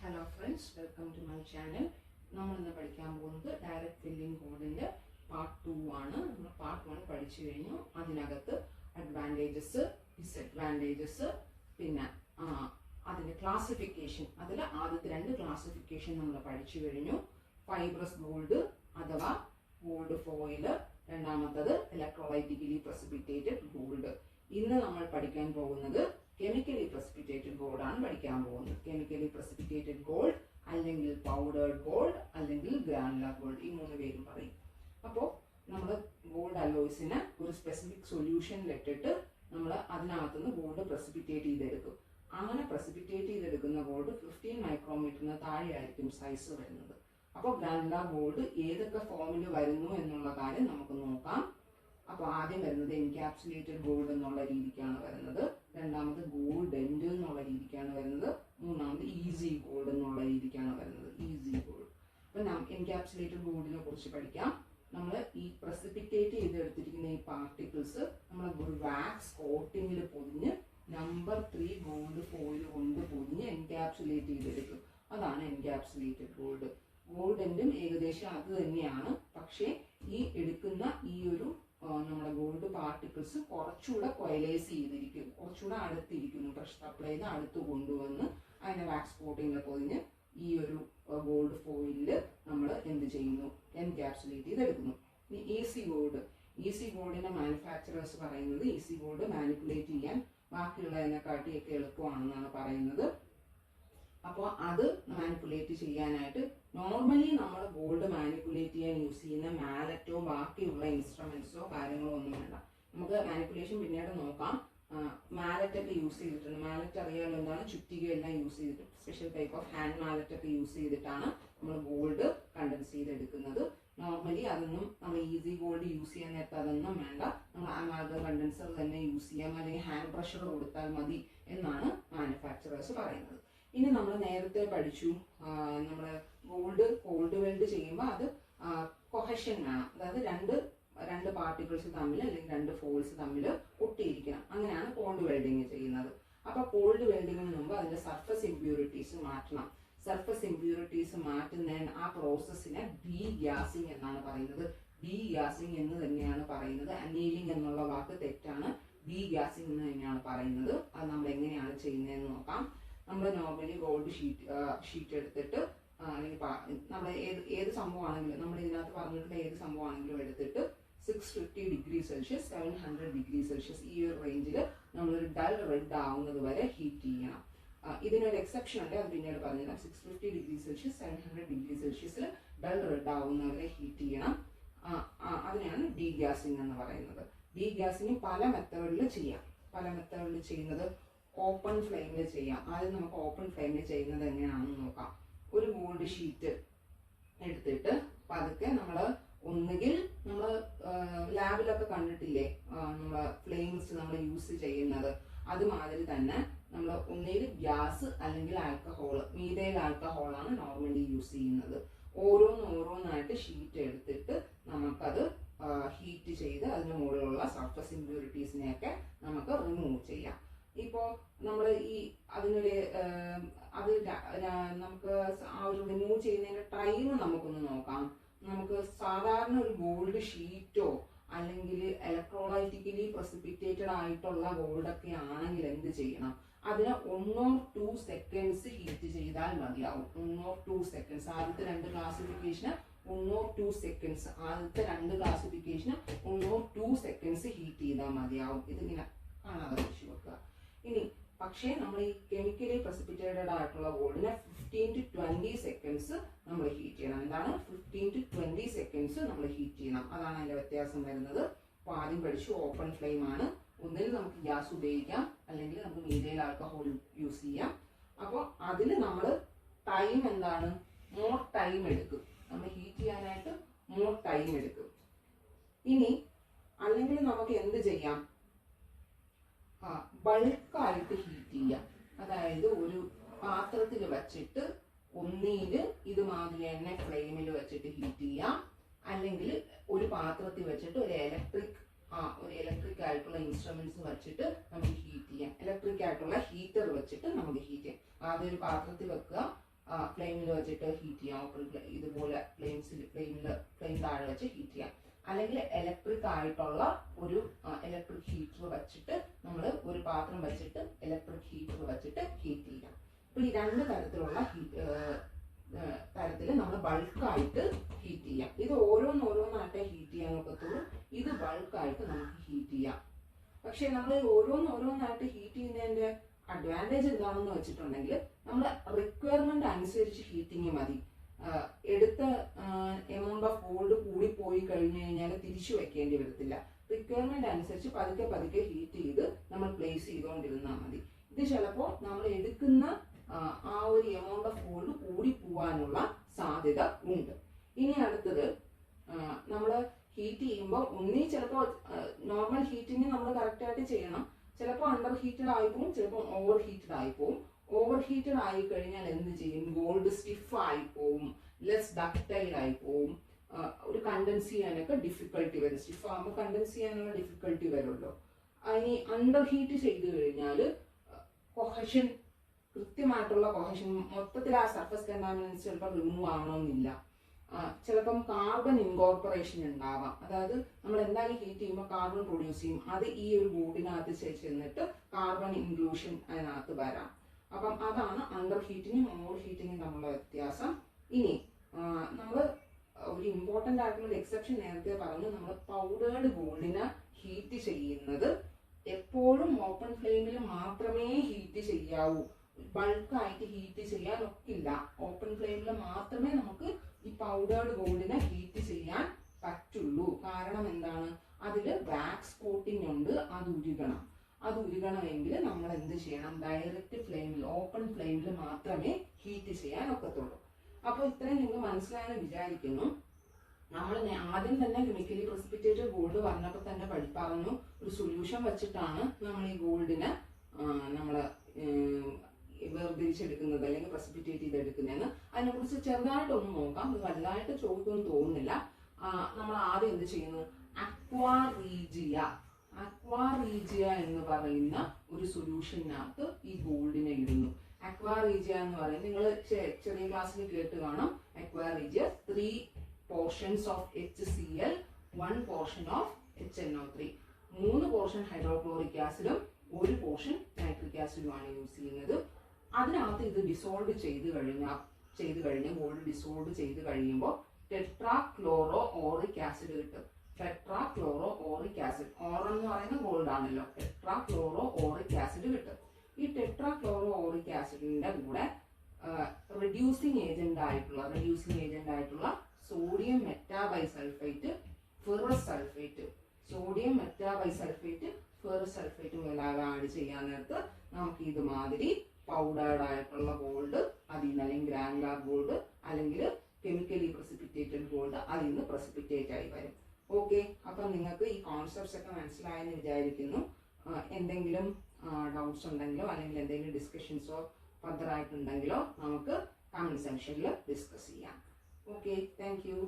Hello friends, welcome to my channel. നമ്മളിന്ന് പഠിക്കാൻ പോകുന്നത് ഡയറക്റ്റ് ഫില്ലിംഗ് കോഡിൻ്റെ പാർട്ട് 2 ആണ്. നമ്മൾ പാർട്ട് 1 പഠിച്ചു കഴിഞ്ഞു. അതിനകത്ത് അഡ്വാൻറ്റേജസ്, ഡിസഡ്വാൻറ്റേജസ്, പിന്നെ അതിൻ്റെ ക്ലാസിഫിക്കേഷൻ, അതിൽ ആദ്യത്തെ 2 ക്ലാസിഫിക്കേഷൻ നമ്മൾ പഠിച്ചു കഴിഞ്ഞു. ഫൈബ്രസ് ഗോൾഡ് അഥവാ ഗോൾഡ് ഫോയിൽ, രണ്ടാമത്തത് ഇലക്ട്രോലൈറ്റിക്കലി പ്രസിപ്പിറ്റേറ്റഡ് ഗോൾഡ്. ഇന്ന് നമ്മൾ പഠിക്കാൻ പോകുന്നത് കെമിക്കലി പ്രസിപ്പിറ്റേറ്റഡ് ഗോൾഡ് ആണ് പഠിക്കാൻ പോകുന്നത്. കെമിക്കലി പ്രസിപ്പിറ്റേറ്റഡ് ഗോൾഡ് അല്ലെങ്കിൽ പൗഡേർഡ് ഗോൾഡ് അല്ലെങ്കിൽ ഗ്രാനുലർ ഗോൾഡ്, ഈ 3 പേരും പറയും. അപ്പോൾ നമ്മൾ ഗോൾഡ് അലോയ്സിനെ ഒരു സ്പെസിഫിക് സൊല്യൂഷനിലിട്ടിട്ട് നമ്മൾ അതിനകത്തുനിന്ന് ഗോൾഡ് പ്രസിപ്പിറ്റേറ്റ് ചെയ്തെടുക്കും. അങ്ങനെ പ്രസിപ്പിറ്റേറ്റ് ചെയ്തെടുക്കുന്ന ഗോൾഡ് 15 മൈക്രോമീറ്ററിന് താഴെയായിരിക്കും സൈസ് വരുന്നത്. അപ്പോൾ ഗ്രാനുലർ ഗോൾഡ് ഏതൊക്കെ ഫോമിൽ വരുന്നു എന്നുള്ള കാര്യം നമുക്ക് നോക്കാം. അപ്പോൾ ആദ്യം വരുന്നത് എൻക്യാപ്സുലേറ്റഡ് ഗോൾഡ് എന്നുള്ള രീതിക്കാണ് വരുന്നത്. രണ്ടാമത് ഗോൾഡ് എൻഡ് എന്നുള്ള രീതിക്കാണ് വരുന്നത്. മൂന്നാമത് ഈസി ഗോൾഡ് എന്നുള്ള രീതിക്കാണ് വരുന്നത്. Easy gold. അപ്പം എൻക്യാപ്സുലേറ്റഡ് ഗോൾഡിനെ കുറിച്ച് പഠിക്കാം. നമ്മൾ ഈ പ്രസിപ്പിറ്റേറ്റ് ചെയ്തെടുത്തിരിക്കുന്ന ഈ പാർട്ടിക്കിൾസ് നമ്മൾ ഒരു വാക്സ് കോട്ടിങ്ങിൽ പൊതിഞ്ഞ് നമ്പർ 3 ഗോൾഡ് ഫോയിൽ കൊണ്ട് പൊതിഞ്ഞ് എൻക്യാപ്സുലേറ്റ് ചെയ്തെടുക്കും. അതാണ് എൻക്യാപ്സുലേറ്റഡ് ഗോൾഡ്. ഗോൾഡ് എൻഡും ഏകദേശം അത് തന്നെയാണ്. പക്ഷേ ഈ എടുക്കുന്ന ഈ ഒരു നമ്മുടെ ഗോൾഡ് പാർട്ടിക്കിൾസ് കുറച്ചുകൂടെ കൊയലൈസ് ചെയ്തിരിക്കും, കുറച്ചുകൂടെ അടുത്തിരിക്കുന്നു. പ്രഷർ അപ്ലൈ ചെയ്ത് അടുത്ത് കൊണ്ടുവന്ന് അതിനെ വാക്സ് കോട്ടിങ്ങിൽ പൊതിഞ്ഞ് ഈ ഒരു ഗോൾഡ് ഫോയിലിൽ നമ്മൾ എന്ത് ചെയ്യുന്നു, എൻക്യാപ്സുലേറ്റ് ചെയ്തെടുക്കുന്നു. ഇനി ഈസി ഗോൾഡ്. ഈസി ഗോൾഡിന്റെ മാനുഫാക്ചറേഴ്സ് പറയുന്നത് ഈസി ഗോൾഡ് മാനിപ്പുലേറ്റ് ചെയ്യാൻ ബാക്കിയുള്ളതിനെക്കാട്ടിയൊക്കെ എളുപ്പമാണെന്നാണ് പറയുന്നത്. അപ്പോൾ അത് മാനിപ്പുലേറ്റ് ചെയ്യാനായിട്ട് നോർമലി നമ്മൾ ഗോൾഡ് മാനിപ്പുലേറ്റ് ചെയ്യാൻ യൂസ് ചെയ്യുന്ന മാലറ്റോ ബാക്കിയുള്ള ഇൻസ്ട്രുമെന്റ്സോ കാര്യങ്ങളോ ഒന്നും വേണ്ട. നമുക്ക് മാനിപ്പുലേഷൻ പിന്നീട് നോക്കാം. മാലറ്റൊക്കെ യൂസ് ചെയ്തിട്ടുണ്ട്. മാലറ്റ് അറിയാമല്ലോ എന്താണ്, ചുറ്റികയെല്ലാം യൂസ് ചെയ്തിട്ട് സ്പെഷ്യൽ ടൈപ്പ് ഓഫ് ഹാൻഡ് മാലറ്റൊക്കെ യൂസ് ചെയ്തിട്ടാണ് നമ്മൾ ഗോൾഡ് കണ്ടൻസ് ചെയ്തെടുക്കുന്നത്. നോർമലി അതൊന്നും നമ്മൾ ഈസി ഗോൾഡ് യൂസ് ചെയ്യാൻ നേരത്തെ അതൊന്നും വേണ്ട. നമ്മൾ അമാൽഗം കണ്ടൻസർ തന്നെ യൂസ് ചെയ്യാം, അല്ലെങ്കിൽ ഹാൻഡ് പ്രഷർ കൊടുത്താൽ മതി എന്നാണ് മാനുഫാക്ചറേഴ്സ് പറയുന്നത്. ഇനി നമ്മൾ നേരത്തെ പഠിച്ചു, നമ്മൾ ഗോൾഡ് വെൽഡ് ചെയ്യുമ്പോൾ അത് കൊഹഷൻ വേണം. അതായത് രണ്ട് പാർട്ടിക്കിൾസ് തമ്മിൽ അല്ലെങ്കിൽ 2 ഫോൾസ് തമ്മിൽ ഒട്ടിയിരിക്കണം. അങ്ങനെയാണ് കോൾഡ് വെൽഡിങ് ചെയ്യുന്നത്. അപ്പോൾ കോൾഡ് വെൽഡിങ്ങിന് മുമ്പ് അതിന്റെ സർഫസ് ഇമ്പ്യൂരിറ്റീസ് മാറ്റണം. സർഫസ് ഇമ്പ്യൂരിറ്റീസ് മാറ്റുന്നതിന് ആ പ്രോസസ്സിനെ ഡീ ഗ്യാസിംഗ് എന്നാണ് പറയുന്നത്. ഡീ ഗ്യാസിംഗ് എന്ന് തന്നെയാണ് പറയുന്നത്. അനീലിംഗ് എന്നുള്ള വാക്ക് തെറ്റാണ്. ഡീ ഗ്യാസിംഗ് എന്ന് തന്നെയാണ് പറയുന്നത്. അത് നമ്മൾ എങ്ങനെയാണ് ചെയ്യുന്നതെന്ന് നോക്കാം. നമ്മൾ നോർമലി ഗോൾഡ് ഷീറ്റ് എടുത്തിട്ട് അല്ലെങ്കിൽ നമ്മൾ ഏത് സംഭവമാണെങ്കിലും നമ്മൾ ഇതിനകത്ത് പറഞ്ഞിട്ടുള്ള ഏത് സംഭവമാണെങ്കിലും എടുത്തിട്ട് 650 ഡിഗ്രി സെൽഷ്യസ് 700 ഡിഗ്രി സെൽഷ്യസ് ഈ ഒരു റേഞ്ചിൽ നമ്മളൊരു ഡൾ റെഡ് ആവുന്നത് വരെ ഹീറ്റ് ചെയ്യണം. ഇതിനൊരു എക്സെപ്ഷൻ ഉണ്ട്, അത് പിന്നീട് പറഞ്ഞുതരാം. 650 ഡിഗ്രി സെൽഷ്യസ് 700 ഡിഗ്രി സെൽഷ്യസിൽ ഡൾ റെഡ് ആവുന്നവരെ ഹീറ്റ് ചെയ്യണം. അതിനെയാണ് ഡീ ഗ്യാസിംഗ് എന്ന് പറയുന്നത്. ഡീ ഗ്യാസിംഗ് പല മെത്തേഡിൽ ചെയ്യാം. പല മെത്തേഡിൽ ചെയ്യുന്നത് ഓപ്പൺ ഫ്ലെയിമിൽ ചെയ്യാം. ആദ്യം നമുക്ക് ഓപ്പൺ ഫ്ലെയിമിൽ ചെയ്യുന്നത് എങ്ങനെയാണെന്ന് നോക്കാം. ഒരു ഗോൾഡ് ഷീറ്റ് എടുത്തിട്ട് പതുക്കെ നമ്മൾ ഒന്നുകിൽ നമ്മൾ ലാബിലൊക്കെ കണ്ടിട്ടില്ലേ നമ്മൾ ഫ്ലെയിംസ് നമ്മൾ യൂസ് ചെയ്യുന്നത്, അതുമാതിരി തന്നെ നമ്മൾ ഒന്നുകിൽ ഗ്യാസ് അല്ലെങ്കിൽ ആൽക്കഹോൾ, മീഥൈൽ ആൽക്കഹോളാണ് നോർമലി യൂസ് ചെയ്യുന്നത്. ഓരോന്നായിട്ട് ഷീറ്റ് എടുത്തിട്ട് നമുക്കത് ഹീറ്റ് ചെയ്ത് അതിന് മുകളിലുള്ള സർഫസ് ഇമ്പ്യൂരിറ്റീസിനെയൊക്കെ നമുക്ക് റിമൂവ് ചെയ്യാം. ഇപ്പോൾ നമ്മൾ ഈ അതിനൊരു നമുക്ക് ആ ഒരു റിമൂവ് ചെയ്യുന്നതിന്റെ ടൈം നമുക്കൊന്ന് നോക്കാം. നമുക്ക് സാധാരണ ഒരു ഗോൾഡ് ഷീറ്റോ അല്ലെങ്കിൽ ഇലക്ട്രോലൈറ്റിക്കലി പ്രസിപ്പിറ്റേറ്റഡ് ആയിട്ടുള്ള ഗോൾഡൊക്കെ ആണെങ്കിൽ എന്ത് ചെയ്യണം, അതിന് 1 or 2 സെക്കൻഡ്സ് ഹീറ്റ് ചെയ്താൽ മതിയാവും. 1 or 2 സെക്കൻഡ്സ്. ആദ്യത്തെ 2 ക്ലാസിഫിക്കേഷന് 1 or 2 സെക്കൻഡ്സ്. ആദ്യത്തെ 2 ക്ലാസിഫിക്കേഷന് 1 or 2 സെക്കൻഡ്സ് ഹീറ്റ് ചെയ്താൽ മതിയാവും. ഇതിങ്ങനെ കാണാതെ വെച്ച് വെക്കുക. ഇനി പക്ഷേ നമ്മൾ ഈ കെമിക്കലി പ്രസിപ്പിറ്റേറ്റഡ് ആയിട്ടുള്ള ഗോൾഡിനെ 15 to 20 സെക്കൻഡ്സ് നമ്മൾ ഹീറ്റ് ചെയ്യണം. എന്താണ് 15 to 20 സെക്കൻഡ്സ് നമ്മൾ ഹീറ്റ് ചെയ്യണം. അതാണ് അതിന്റെ വ്യത്യാസം വരുന്നത്. അപ്പോൾ ആദ്യം പഠിച്ചു ഓപ്പൺ ഫ്ലെയിം ആണ്. ഒന്നിൽ നമുക്ക് ഗ്യാസ് ഉപയോഗിക്കാം, അല്ലെങ്കിൽ നമുക്ക് മീഥൈൽ ആൽക്കഹോൾ യൂസ് ചെയ്യാം. അപ്പോൾ അതിൽ നമ്മൾ ടൈം എന്താണ്, മോർ ടൈം എടുക്കും. നമ്മൾ ഹീറ്റ് ചെയ്യാനായിട്ട് മോർ ടൈം എടുക്കും. ഇനി അല്ലെങ്കിൽ നമുക്ക് എന്ത് ചെയ്യാം, ബൾക്കായിട്ട് ഹീറ്റ് ചെയ്യാം. അതായത് ഒരു പാത്രത്തിൽ വെച്ചിട്ട് ഒന്നിയിൽ ഇതുമാതിരി തന്നെ ഫ്ലെയിമിൽ വെച്ചിട്ട് ഹീറ്റ് ചെയ്യാം, അല്ലെങ്കിൽ ഒരു പാത്രത്തിൽ വെച്ചിട്ട് ഒരു ഇലക്ട്രിക് ആയിട്ടുള്ള ഇൻസ്ട്രുമെന്റ്സ് വെച്ചിട്ട് നമുക്ക് ഹീറ്റ് ചെയ്യാം. ഇലക്ട്രിക് ആയിട്ടുള്ള ഹീറ്റർ വെച്ചിട്ട് നമുക്ക് ഹീറ്റ് ചെയ്യാം. ആദ്യം ഒരു പാത്രത്തിൽ വെക്കുക, ഫ്ലെയിമിൽ വെച്ചിട്ട് ഹീറ്റ് ചെയ്യാം. ഓപ്പൺ ഇതുപോലെ ഫ്ലെയിം താഴെ വെച്ച് ഹീറ്റ് ചെയ്യാം. അല്ലെങ്കിൽ ഇലക്ട്രിക് ആയിട്ടുള്ള ഒരു ഇലക്ട്രിക് ഹീറ്റർ വെച്ചിട്ട് നമ്മൾ ഒരു പാത്രം വെച്ചിട്ട് ഇലക്ട്രിക് ഹീറ്റർ വെച്ചിട്ട് ഹീറ്റ് ചെയ്യാം. അപ്പോൾ ഈ രണ്ട് തരത്തിലുള്ള തരത്തിൽ നമ്മൾ ബൾക്കായിട്ട് ഹീറ്റ് ചെയ്യാം. ഇത് ഓരോന്നായിട്ടേ ഹീറ്റ് ചെയ്യാൻ ഒക്കത്തുള്ളൂ. ഇത് ബൾക്കായിട്ട് നമുക്ക് ഹീറ്റ് ചെയ്യാം. പക്ഷെ നമ്മൾ ഓരോന്നായിട്ട് ഹീറ്റ് ചെയ്യുന്നതിന്റെ അഡ്വാൻറ്റേജ് എന്താണെന്ന് വെച്ചിട്ടുണ്ടെങ്കിൽ നമ്മൾ റിക്വയർമെന്റ് അനുസരിച്ച് ഹീറ്റിംഗ് മതി. എടുത്ത എമൗണ്ട് ഓഫ് ഗോൾഡ് കൂടി പോയി കഴിഞ്ഞു കഴിഞ്ഞാൽ തിരിച്ചു വെക്കേണ്ടി വരത്തില്ല. റിക്വയർമെന്റ് അനുസരിച്ച് പതുക്കെ ഹീറ്റ് ചെയ്ത് നമ്മൾ പ്ലേസ് ചെയ്തുകൊണ്ടിരുന്നാൽ മതി. ഇത് ചിലപ്പോൾ നമ്മൾ എടുക്കുന്ന ആ ഒരു എമൗണ്ട് ഓഫ് ഗോൾഡ് കൂടി പോവാനുള്ള സാധ്യത ഉണ്ട്. ഇനി അടുത്തത് നമ്മൾ ഹീറ്റ് ചെയ്യുമ്പോൾ ചിലപ്പോൾ നോർമൽ ഹീറ്റിംഗ് നമ്മൾ കറക്റ്റായിട്ട് ചെയ്യണം. ചിലപ്പോൾ അണ്ടർ ഹീറ്റഡ് ആയിപ്പോവും, ചിലപ്പോൾ ഓവർ ഹീറ്റഡ് ആയിപ്പോവും. ഓവർ ഹീറ്റഡ് ആയി കഴിഞ്ഞാൽ എന്ത് ചെയ്യും? ഗോൾഡ് സ്റ്റിഫ് ആയി പോവും, ലെസ് ഡക്റ്റൈൽ ആയി പോവും, ഒരു കണ്ടൻസ് ചെയ്യാനൊക്കെ ഡിഫിക്കൽട്ടി വരും. സ്റ്റിഫ് ആകുമ്പോൾ കണ്ടൻസ് ചെയ്യാനുള്ള ഡിഫിക്കൽട്ടി വരുമല്ലോ. ഇനി അണ്ടർ ഹീറ്റ് ചെയ്ത് കഴിഞ്ഞാൽ കൊഹഷൻ, കൃത്യമായിട്ടുള്ള കൊഹഷൻ, മൊത്തത്തിൽ ആ സർഫസ് കണ്ടാമിനൻസ് ചിലപ്പോൾ റിമൂവ് ആവണമെന്നില്ല. ചിലപ്പം കാർബൺ ഇൻകോർപ്പറേഷൻ ഉണ്ടാവാം. അതായത് നമ്മൾ എന്തായാലും ഹീറ്റ് ചെയ്യുമ്പോൾ കാർബൺ പ്രൊഡ്യൂസ് ചെയ്യും. അത് ഈ ഒരു ബോർഡിനകത്ത് ചെന്നിട്ട് കാർബൺ ഇൻക്ലൂഷൻ അതിനകത്ത് വരാം. അപ്പം അതാണ് അണ്ടർ ഹീറ്റിങ്ങും ഓവർ ഹീറ്റിങ്ങും തമ്മിലുള്ള വ്യത്യാസം. ഇനി നമ്മൾ ഒരു ഇമ്പോർട്ടൻ്റ് ആയിട്ടുള്ള ഒരു എക്സെപ്ഷൻ നേരത്തെ പറഞ്ഞു. നമ്മൾ പൗഡേർഡ് ഗോൾഡിനെ ഹീറ്റ് ചെയ്യുന്നത് എപ്പോഴും ഓപ്പൺ ഫ്ലെയിമിൽ മാത്രമേ ഹീറ്റ് ചെയ്യാവൂ. ബൾക്കായിട്ട് ഹീറ്റ് ചെയ്യാൻ ഒക്കില്ല. ഓപ്പൺ ഫ്ലെയിമിൽ മാത്രമേ നമുക്ക് ഈ പൗഡേർഡ് ഗോൾഡിനെ ഹീറ്റ് ചെയ്യാൻ പറ്റുള്ളൂ. കാരണം എന്താണ്? അതിൽ വാക്സ് കോട്ടിംഗ് ഉണ്ട്. അത് ഉരുകണമെങ്കിൽ നമ്മൾ എന്ത് ചെയ്യണം? ഡയറക്റ്റ് ഫ്ലെയിമിൽ, ഓപ്പൺ ഫ്ലെയിമിൽ മാത്രമേ ഹീറ്റ് ചെയ്യാൻ ഒക്കത്തുള്ളൂ. അപ്പോൾ ഇത്രയും നിങ്ങൾ മനസ്സിലായെന്ന് വിചാരിക്കുന്നു. നമ്മൾ ആദ്യം തന്നെ കെമിക്കലി പ്രസിപ്പിറ്റേറ്റഡ് ഗോൾഡ് പറഞ്ഞപ്പോൾ തന്നെ പറഞ്ഞു ഒരു സൊല്യൂഷൻ വെച്ചിട്ടാണ് നമ്മൾ ഈ ഗോൾഡിനെ നമ്മൾ വേർതിരിച്ചെടുക്കുന്നത് അല്ലെങ്കിൽ പ്രസിപ്പിറ്റേറ്റ് ചെയ്തെടുക്കുന്നതെന്ന്. അതിനെക്കുറിച്ച് ചെറുതായിട്ടൊന്ന് നോക്കാം. ഇത് വലുതായിട്ട് ചോദിക്കുമെന്ന് തോന്നുന്നില്ല. നമ്മൾ ആദ്യം എന്ത് ചെയ്യുന്നു? അക്വാ റീജിയ എന്ന് പറയുന്ന ഒരു സൊല്യൂഷനകത്ത് ഈ ഗോൾഡിനെ ഇടുന്നു. അക്വാ റീജിയ എന്ന് പറയുന്നത് നിങ്ങൾ ചെറിയ ക്ലാസ്സിൽ കേട്ട് കാണും. Aqua regia 3 portions of HCl, 1 portion of HNO3. 3 portion hydrochloric ആസിഡും 1 പോർഷൻ നൈട്രിക് ആസിഡുമാണ് യൂസ് ചെയ്യുന്നത്. അതിനകത്ത് ഇത് ഡിസോൾവ് ചെയ്ത് കഴിഞ്ഞാൽ ഗോൾഡ് ഡിസോൾവ് ചെയ്ത് കഴിയുമ്പോൾ ടെട്രാക്ലോറോ ഓറിക് ആസിഡ് കിട്ടും. ടെട്രാക്ലോറോ ഓറിക് ആസിഡ്, ഓർ എന്ന് പറയുന്ന ഗോൾഡ് ആണല്ലോ, ടെട്രാക്ലോറോ ഓറിക് ആസിഡ് കിട്ടും. ഈ ടെട്രാക്ലോറോ ഓറിക് ആസിഡിന്റെ കൂടെ റെഡ്യൂസിങ് ഏജന്റ് ആയിട്ടുള്ള sodium metabisulphite, ferrous sulphate, sodium metabisulphite, ferrous sulphate മുതലായ ആഡ് ചെയ്യാൻ നേരത്ത് നമുക്ക് ഇതുമാതിരി പൗഡേർഡ് ആയിട്ടുള്ള ഗോൾഡ് അതിൽ നിന്ന്, അല്ലെങ്കിൽ ഗ്രാനുലാർ ഗോൾഡ് അല്ലെങ്കിൽ കെമിക്കലി പ്രസിപ്പിറ്റേറ്റഡ് ഗോൾഡ് അതിൽ നിന്ന് പ്രസിപ്പിറ്റേറ്റ് ആയി വരും. ഓക്കെ, അപ്പം നിങ്ങൾക്ക് ഈ കോൺസെപ്റ്റ്സ് ഒക്കെ മനസ്സിലായെന്ന് വിചാരിക്കുന്നു. എന്തെങ്കിലും ഡൗട്ട്സ് ഉണ്ടെങ്കിലോ അല്ലെങ്കിൽ എന്തെങ്കിലും ഡിസ്കഷൻസോ ഫർദർ ആയിട്ടുണ്ടെങ്കിലോ നമുക്ക് കമന്റ് സെക്ഷനിൽ ഡിസ്കസ് ചെയ്യാം. Okay, thank you.